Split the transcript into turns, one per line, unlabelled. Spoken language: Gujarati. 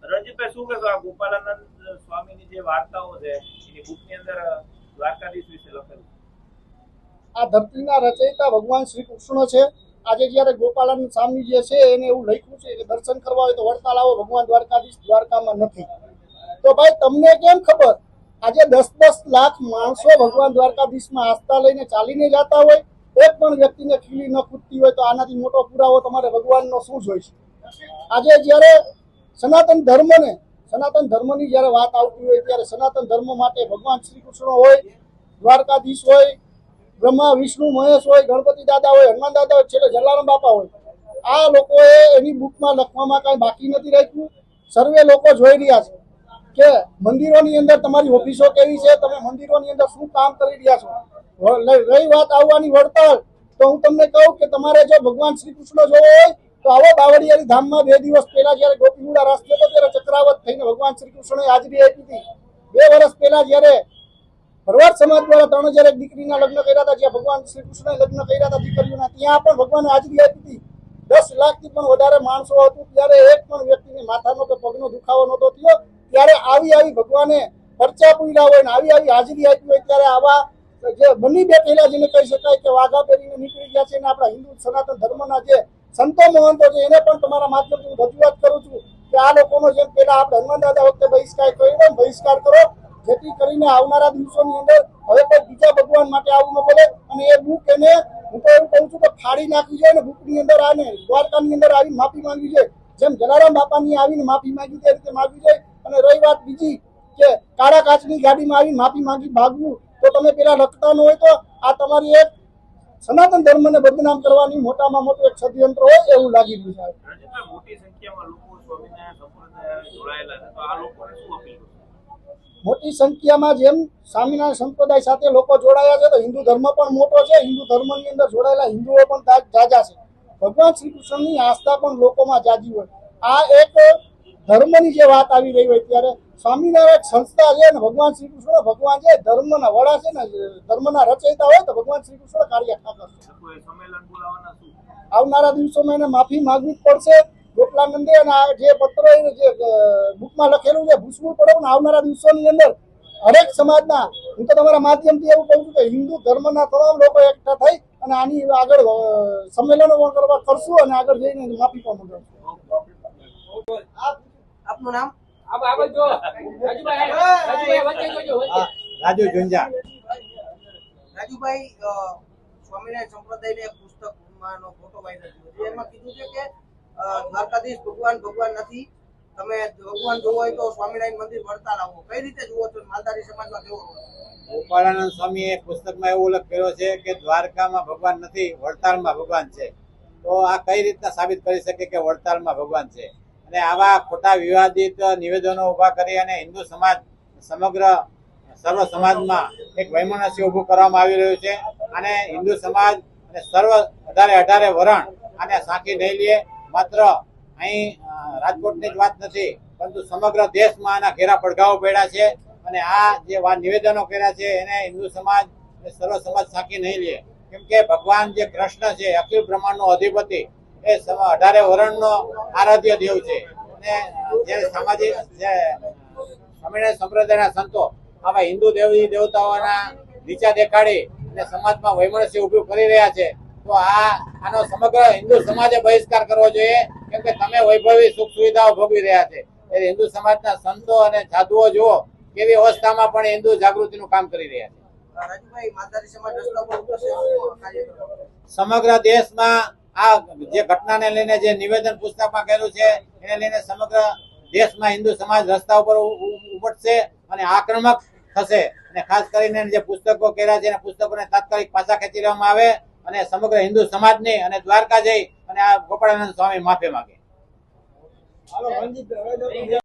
રણજીતભાઈ, શું કહેશો? આ ગોપાલાનંદ સ્વામીની જે વાર્તાઓ છે એની બુકની અંદર દ્વારકાધીશ વિશે લખેલું.
આ ધરતીના રચયિતા ભગવાન શ્રી કૃષ્ણ છે. આજે જયારે ગોપાલાનંદ સ્વામી જે છે એને એવું લખ્યું છે કે દર્શન કરવા હોય તો વડતાલ આવો, ભગવાન દ્વારકાધીશ દ્વારકામાં નથી. તો ભાઈ તમને કેમ ખબર? આજે 10-10 લાખ માણસો ભગવાન દ્વારકાધીશમાં આસ્થા લઈને ચાલીને જતા હોય, એક પણ વ્યક્તિને ખીલી ન ખૂટતી હોય તો આનાથી મોટો પુરાવો તમારે ભગવાનનો શું જોઈશે? આજે જયારે સનાતન ધર્મની જયારે વાત આવતી હોય ત્યારે સનાતન ધર્મ માટે ભગવાન શ્રી કૃષ્ણ હોય, દ્વારકાધીશ હોય, બ્રહ્મા વિષ્ણુ મહેશ હોય, ગણપતિ દાદા હોય, હનુમાન દાદા હોય, છેલ્લે જલારામ બાપા હોય, આ લોકોએ એની બુકમાં લખવામાં કઈ બાકી નથી રાખ્યું. સર્વે લોકો જોઈ રહ્યા છે કે મંદિરોની અંદર તમારી ઓફિસો કેવી છે, તમે મંદિરોની અંદર શું કામ કરી રહ્યા છો. રહી વાત આવવાની વડતાલ, તો હું તમને કહું કે તમારે જો ભગવાન શ્રી કૃષ્ણ જોવો હોય તો આવો બાવળિયારી ધામમાં 2 દિવસ પહેલા જયારે ગોપીમુડા રાસ થયો ત્યારે ચક્રાવત થઈને ભગવાન શ્રી કૃષ્ણએ હાજરી આપી હતી. 2 વર્ષ પહેલા જયારે ભરવાડ સમાજ દ્વારા 3 હજાર દીકરીના લગ્ન કર્યા હતા, જ્યાં ભગવાન શ્રી કૃષ્ણએ લગ્ન કર્યા હતા દીકરીઓના, ત્યાં પણ ભગવાને હાજરી આપી હતી. 10 લાખથી પણ વધારે માણસો હતું ત્યારે એક પણ વ્યક્તિને માથાનો કે પગનો દુખાવો નહોતો થયો. ત્યારે આવી ભગવાને પરચા પૂર્યા હોય ને આવી હાજરી આપી હોય ત્યારે આવા જે બની બેઠેલા જેને કહી શકાય કે વાઘા પહેરીને નીકળી ગયા છે અને આપણા હિન્દુ સનાતન ધર્મના જે સંતો મહંતો છે એને પણ તમારા માધ્યમથી રજૂઆત કરું છું કે આ લોકોનો જેમ પેલા આપણે હનુમાન દાદા વખતે બહિષ્કાર કર્યો, બહિષ્કાર કરો, જેથી કરીને આવનારા દિવસોની અંદર હવે કોઈ બીજા ભગવાન માટે આવું ન પડે. અને એ બુક એને હું તો એવું કહું છું કે ફાડી નાખવી જોઈએ ને બુકની અંદર આને દ્વારકાની અંદર આવી માફી માંગવી જોઈએ, જેમ જલારામ બાપાની આવીને માફી માંગી તે રીતે માંગવી જોઈએ. અને રહી વાત બીજી કે કાળા કાચની ગાડીમાં આવીને માફી માંગી ભાગવું, તો તમે પેલા લખતા ન હોય તો આ તમારી એક સનાતન ધર્મને બદનામ કરવાની મોટામાં મોટું એક ષડયંત્ર હોય એવું લાગી રહ્યું છે.
મોટી સંખ્યામાં લોકો સ્વામિનારાયણ સંપ્રદાય જોડાયેલા છે, તો આ લોકોને શું અપીલ કરો?
મોટી સંખ્યામાં જેમ સ્વામિનારાયણ સંપ્રદાય સાથે લોકો જોડાયા છે તો હિન્દુ ધર્મ પણ મોટો છે. હિન્દુ ધર્મની અંદર જોડાયેલા હિન્દુઓ પણ જાજા છે. ભગવાન શ્રી કૃષ્ણની આસ્થા પણ લોકોમાં જાજી હોય. આ એક ધર્મની જે વાત આવી રહી હોય ત્યારે સ્વામિનારાયણ સંસ્થા છે ને ભગવાન શ્રી કૃષ્ણ ભગવાન છે, ધર્મના વડા છે ને ધર્મના રચયિતા હોય તો ભગવાન શ્રી કૃષ્ણ કાર્ય ઠાકર છે. આવનારા દિવસોમાં એને માફી માંગવી જ પડશે. ગોપાલાનંદે અને આ જે પત્ર જે બુકમાં લખેલું છે ભૂસવું પડે ને આવનારા દિવસોની અંદર હરેક સમાજના, હું તો તમારા માધ્યમથી એવું કહું છું કે હિન્દુ ધર્મના તમામ લોકો એકઠા થઈ અને આની આગળ સંમેલનો પણ કરવા કરશું અને આગળ જઈને માફી પણ માંગશું.
આપનું નામ?
રાજુ ઝુંઝા.
રાજુભાઈ, સ્વામિનારાયણ સંપ્રદાયની એક પુસ્તકમાંનો ફોટો વાયરલ થયો છે, એમાં કીધું છે કે દ્વારકાધીશ ભગવાન નથી, તમે ભગવાન જોવો હોય તો સ્વામિનારાયણ મંદિર વડતાલ આવો. કઈ રીતે જુઓ છો? માલધારી સમાજમાં કેવો?
ગોપાલાનંદ સ્વામીએ એક પુસ્તકમાં એવો ઉલ્લેખ કર્યો છે કે દ્વારકામાં ભગવાન નથી, વડતાલમાં ભગવાન છે. તો આ કઈ રીતના સાબિત કરી શકે કે વડતાલમાં ભગવાન છે? અને આવા ખોટા વિવાદિત નિવેદનો ઉભા કરી અને હિન્દુ સમાજ સમગ્ર સર્વ સમાજમાં એક વૈમનસ્ય ઉભું કરવામાં આવી રહ્યું છે. અને હિન્દુ સમાજ અને સર્વ 18 વરણ આને સાંકી નહીં લે. માત્ર અહીં રાજકોટની જ વાત નથી, પરંતુ સમગ્ર દેશમાં આના ઘેરા પડઘાઓ પડ્યા છે. અને આ જે નિવેદનો કર્યા છે એને હિન્દુ સમાજ અને સર્વ સમાજ સાંકી નહીં લે. કેમ કે ભગવાન જે કૃષ્ણ છે, અખિલ બ્રહ્માંડનો અધિપતિ, એ 18 વરણનો આરાધ્ય દેવ છે. અને જે સામાજિક જે સ્વામિનારાયણ સંપ્રદાયના સંતો આવા હિન્દુ દેવી દેવતાઓના નીચા દેખાડી અને સમાજમાં વૈમનસ્ય ઉભું કરી રહ્યા છે, તો આનો સમગ્ર હિન્દુ સમાજે બહિષ્કાર કરવો જોઈએ. કેમ કે તમે વૈભવી સુખ સુવિધાઓ ભોગવી રહ્યા છે. ત્યારે હિન્દુ સમાજના સંતો અને સાધુઓ જુઓ કેવી અવસ્થામાં પણ હિન્દુ જાગૃતિનું કામ કરી રહ્યા છે. સમગ્ર દેશમાં આ જે ઘટનાને લઈને જે નિવેદન પુસ્તકમાં કર્યું છે એને લઈને સમગ્ર દેશમાં હિન્દુ સમાજ રસ્તા ઉપર ઉપડશે અને આક્રમક થશે. અને ખાસ કરીને જે પુસ્તકો કર્યા છે એને પુસ્તકોને તાત્કાલિક પાછા ખેંચી લેવામાં આવે અને સમગ્ર હિન્દુ સમાજની અને દ્વારકા જઈ અને આ ગોપાળાનંદ સ્વામી માફી માંગે.